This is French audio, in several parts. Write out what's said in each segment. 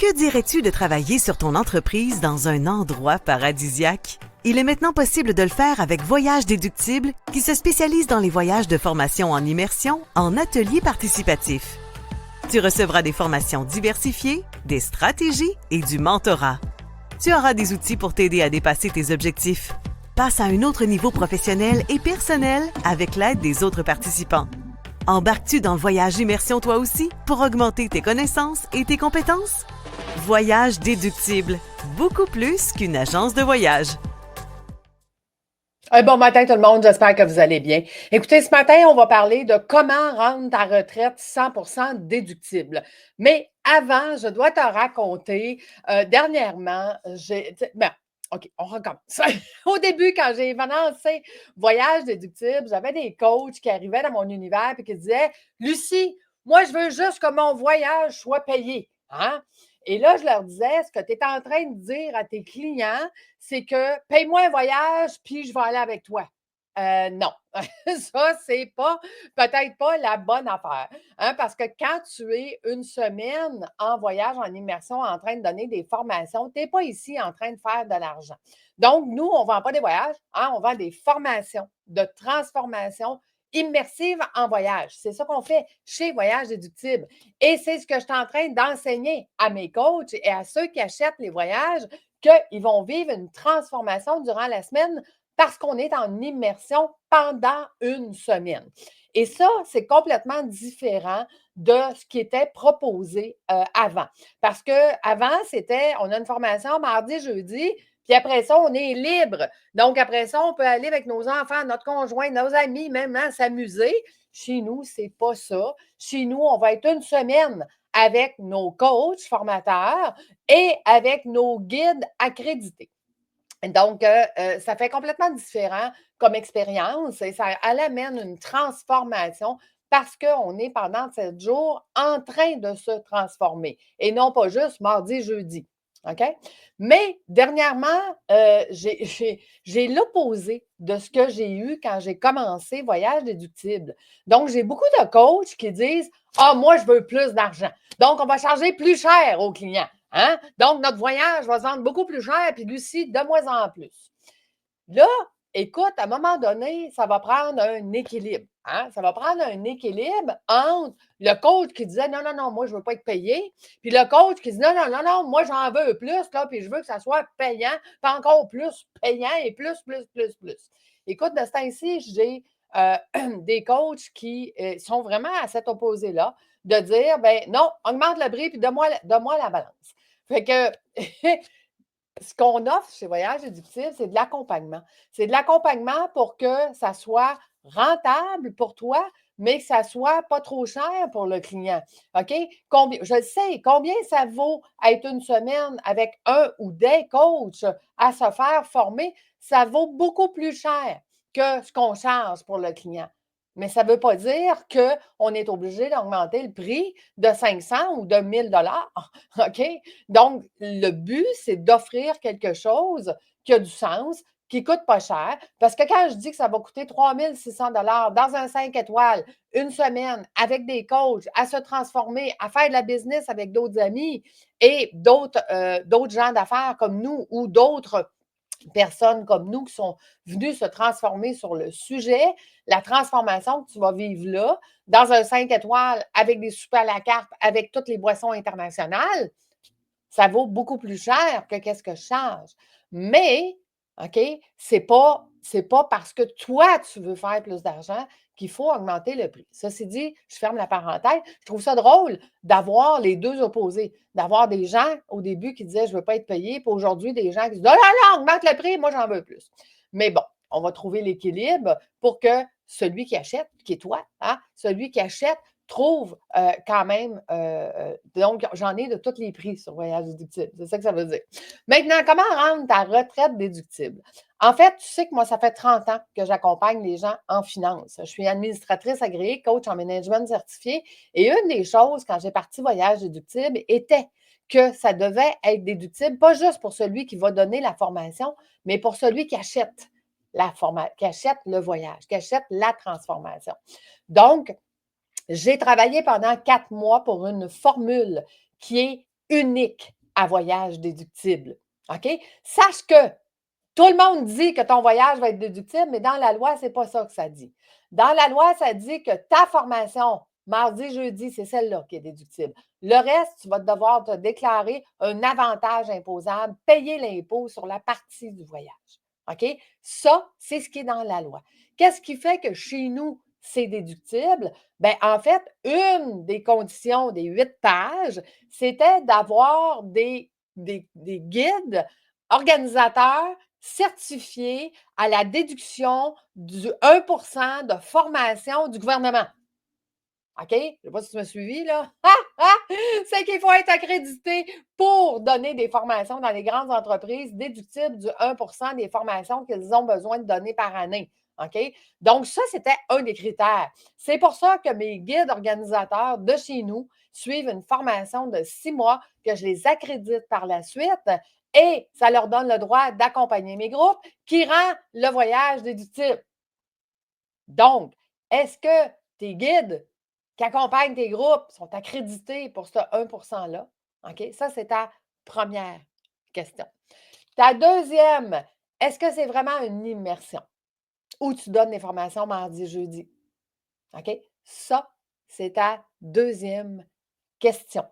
Que dirais-tu de travailler sur ton entreprise dans un endroit paradisiaque? Il est maintenant possible de le faire avec Voyage Déductible, qui se spécialise dans les voyages de formation en immersion en ateliers participatifs. Tu recevras des formations diversifiées, des stratégies et du mentorat. Tu auras des outils pour t'aider à dépasser tes objectifs. Passe à un autre niveau professionnel et personnel avec l'aide des autres participants. Embarques-tu dans le voyage immersion toi aussi pour augmenter tes connaissances et tes compétences? Voyage Déductible, beaucoup plus qu'une agence de voyage. Un bon matin tout le monde, j'espère que vous allez bien. Écoutez, ce matin, on va parler de comment rendre ta retraite 100% déductible. Mais avant, je dois te raconter, dernièrement, OK, on recommence. Au début, quand j'ai lancé Voyage déductible, j'avais des coachs qui arrivaient dans mon univers et qui disaient, Lucie, moi, je veux juste que mon voyage soit payé. Hein? Et là, je leur disais, ce que tu es en train de dire à tes clients, c'est que paye-moi un voyage, puis je vais aller avec toi. Non, ça, c'est peut-être pas la bonne affaire. Hein, parce que quand tu es une semaine en voyage, en immersion, en train de donner des formations, tu n'es pas ici en train de faire de l'argent. Donc, nous, on ne vend pas des voyages, hein, on vend des formations de transformation immersive en voyage. C'est ça qu'on fait chez Voyage Déductible. Et c'est ce que je suis en train d'enseigner à mes coachs et à ceux qui achètent les voyages, qu'ils vont vivre une transformation durant la semaine parce qu'on est en immersion pendant une semaine. Et ça, c'est complètement différent de ce qui était proposé avant. Parce qu'avant, c'était, on a une formation mardi, jeudi, puis après ça, on est libre. Donc, après ça, on peut aller avec nos enfants, notre conjoint, nos amis, même s'amuser. Chez nous, c'est pas ça. Chez nous, on va être une semaine avec nos coachs formateurs et avec nos guides accrédités. Donc, ça fait complètement différent comme expérience et ça amène une transformation parce qu'on est pendant 7 jours en train de se transformer et non pas juste mardi, jeudi. OK? Mais dernièrement, j'ai l'opposé de ce que j'ai eu quand j'ai commencé Voyage déductible. Donc, j'ai beaucoup de coachs qui disent ah, moi, je veux plus d'argent. Donc, on va charger plus cher aux clients. Hein? Donc, notre voyage va se vendre beaucoup plus cher, puis Lucie, de moins en plus. Là, écoute, à un moment donné, ça va prendre un équilibre. Hein? Ça va prendre un équilibre entre le coach qui disait non, non, non, moi, je ne veux pas être payé, puis le coach qui dit non, non, non, non, moi, j'en veux plus, là, puis je veux que ça soit payant, puis encore plus payant et plus, plus, plus, plus. Écoute, de ce temps-ci, j'ai des coachs qui sont vraiment à cet opposé-là, de dire, ben non, augmente le prix, puis donne-moi la balance. Fait que ce qu'on offre chez Voyage Déductible, c'est de l'accompagnement. C'est de l'accompagnement pour que ça soit rentable pour toi, mais que ça soit pas trop cher pour le client. OK? Je sais, combien ça vaut être une semaine avec un ou des coachs à se faire former? Ça vaut beaucoup plus cher que ce qu'on charge pour le client. Mais ça ne veut pas dire qu'on est obligé d'augmenter le prix de 500 ou de 1000 $. OK? Donc, le but, c'est d'offrir quelque chose qui a du sens, qui ne coûte pas cher. Parce que quand je dis que ça va coûter 3 600 dans un 5 étoiles, une semaine, avec des coachs, à se transformer, à faire de la business avec d'autres amis et d'autres gens d'affaires comme nous ou d'autres personnes comme nous qui sont venues se transformer sur le sujet, la transformation que tu vas vivre là, dans un 5 étoiles, avec des soupers à la carte, avec toutes les boissons internationales, ça vaut beaucoup plus cher que qu'est-ce que je charge. Mais, OK, c'est pas parce que toi, tu veux faire plus d'argent qu'il faut augmenter le prix. Ceci dit, je ferme la parenthèse. Je trouve ça drôle d'avoir les deux opposés, d'avoir des gens au début qui disaient je ne veux pas être payé, puis aujourd'hui, des gens qui disent non, non, non, augmente le prix, moi, j'en veux plus. Mais bon, on va trouver l'équilibre pour que celui qui achète, qui est toi, hein, celui qui achète, trouve quand même, donc j'en ai de tous les prix sur Voyage déductible, c'est ça que ça veut dire. Maintenant, comment rendre ta retraite déductible? En fait, tu sais que moi, ça fait 30 ans que j'accompagne les gens en finance. Je suis administratrice agréée, coach en management certifié, et une des choses, quand j'ai parti Voyage déductible, était que ça devait être déductible, pas juste pour celui qui va donner la formation, mais pour celui qui achète qui achète le voyage, qui achète la transformation. Donc, j'ai travaillé pendant 4 mois pour une formule qui est unique à voyage déductible. OK? Sache que tout le monde dit que ton voyage va être déductible, mais dans la loi, ce n'est pas ça que ça dit. Dans la loi, ça dit que ta formation, mardi, jeudi, c'est celle-là qui est déductible. Le reste, tu vas devoir te déclarer un avantage imposable, payer l'impôt sur la partie du voyage. OK? Ça, c'est ce qui est dans la loi. Qu'est-ce qui fait que chez nous, c'est déductible? Bien, en fait, une des conditions des 8 pages, c'était d'avoir des guides organisateurs certifiés à la déduction du 1 de formation du gouvernement. OK? Je ne sais pas si tu m'as suivi, là. C'est qu'il faut être accrédité pour donner des formations dans les grandes entreprises déductibles du 1 des formations qu'ils ont besoin de donner par année. OK? Donc, ça, c'était un des critères. C'est pour ça que mes guides organisateurs de chez nous suivent une formation de 6 mois que je les accrédite par la suite et ça leur donne le droit d'accompagner mes groupes qui rend le voyage déductible. Donc, est-ce que tes guides qui accompagnent tes groupes sont accrédités pour ce 1 %-là? OK? Ça, c'est ta première question. Ta deuxième, est-ce que c'est vraiment une immersion où tu donnes des formations mardi, jeudi? OK? Ça, c'est ta deuxième question.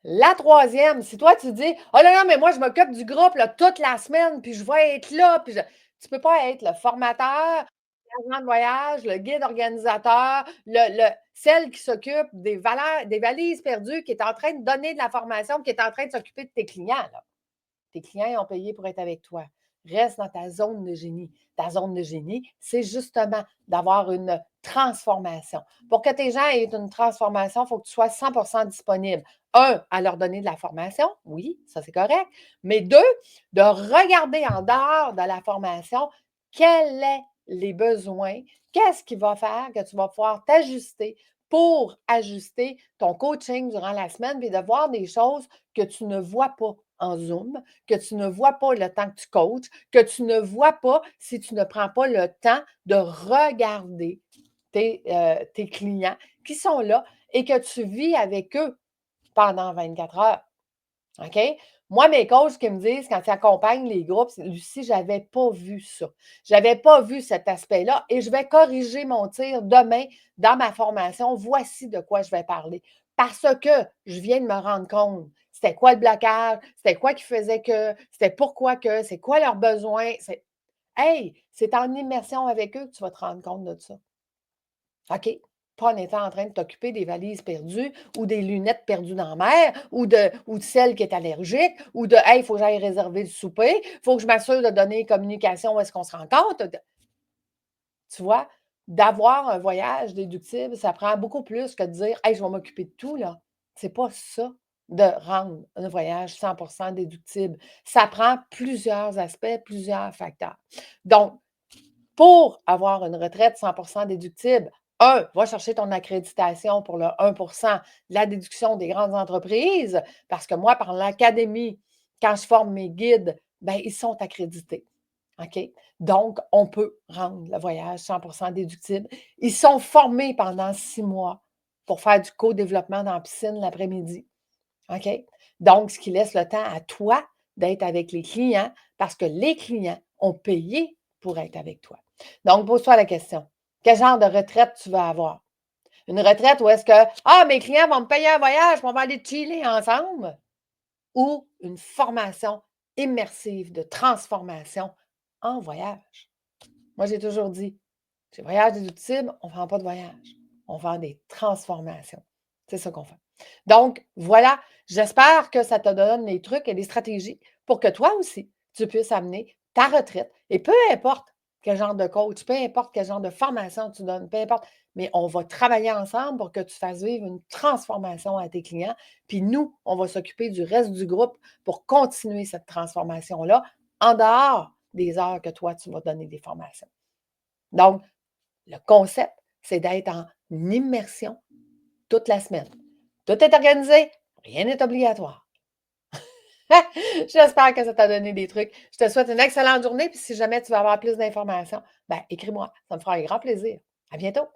La troisième, si toi tu dis: «Oh là là, mais moi je m'occupe du groupe là, toute la semaine, puis je vais être là, puis je» tu peux pas être le formateur, l'agent de voyage, le guide organisateur, celle qui s'occupe des valises perdues, qui est en train de donner de la formation, qui est en train de s'occuper de tes clients, là. Tes clients, ils ont payé pour être avec toi. Reste dans ta zone de génie. Ta zone de génie, c'est justement d'avoir une transformation. Pour que tes gens aient une transformation, il faut que tu sois 100 disponible. Un, à leur donner de la formation. Oui, ça c'est correct. Mais deux, de regarder en dehors de la formation quels sont les besoins, qu'est-ce qui va faire que tu vas pouvoir t'ajuster pour ajuster ton coaching durant la semaine et de voir des choses que tu ne vois pas en Zoom, que tu ne vois pas le temps que tu coaches, que tu ne vois pas si tu ne prends pas le temps de regarder tes clients qui sont là et que tu vis avec eux pendant 24 heures. OK? Moi, mes coachs qui me disent quand ils accompagnent les groupes, c'est Lucie, je n'avais pas vu ça. Je n'avais pas vu cet aspect-là et je vais corriger mon tir demain dans ma formation. Voici de quoi je vais parler. Parce que je viens de me rendre compte. C'était quoi le blocage? C'était quoi qui faisait que? C'était pourquoi que? C'est quoi leurs besoins? Hey, c'est en immersion avec eux que tu vas te rendre compte de ça. OK? Pas en étant en train de t'occuper des valises perdues ou des lunettes perdues dans la mer ou de celle qui est allergique ou de Hey, il faut que j'aille réserver le souper, il faut que je m'assure de donner communication où est-ce qu'on se rencontre. Tu vois, d'avoir un voyage déductible, ça prend beaucoup plus que de dire Hey, je vais m'occuper de tout, là. C'est pas ça de rendre un voyage 100 déductible. Ça prend plusieurs aspects, plusieurs facteurs. Donc, pour avoir une retraite 100 déductible, va chercher ton accréditation pour le 1 de la déduction des grandes entreprises, parce que moi, par l'académie, quand je forme mes guides, ben, ils sont accrédités. OK? Donc, on peut rendre le voyage 100 déductible. Ils sont formés pendant 6 mois pour faire du co-développement dans la piscine l'après-midi. OK? Donc, ce qui laisse le temps à toi d'être avec les clients parce que les clients ont payé pour être avec toi. Donc, pose-toi la question. Quel genre de retraite tu vas avoir? Une retraite où est-ce que mes clients vont me payer un voyage, on va aller chiller ensemble? Ou une formation immersive de transformation en voyage? Moi, j'ai toujours dit, chez Voyage déductible, on ne vend pas de voyage. On vend des transformations. C'est ça qu'on fait. Donc, voilà, j'espère que ça te donne les trucs et les stratégies pour que toi aussi, tu puisses amener ta retraite. Et peu importe quel genre de coach, peu importe quel genre de formation tu donnes, peu importe, mais on va travailler ensemble pour que tu fasses vivre une transformation à tes clients. Puis nous, on va s'occuper du reste du groupe pour continuer cette transformation-là en dehors des heures que toi, tu vas donner des formations. Donc, le concept, c'est d'être en immersion toute la semaine. Tout est organisé, rien n'est obligatoire. J'espère que ça t'a donné des trucs. Je te souhaite une excellente journée. Puis si jamais tu veux avoir plus d'informations, ben, écris-moi. Ça me fera un grand plaisir. À bientôt.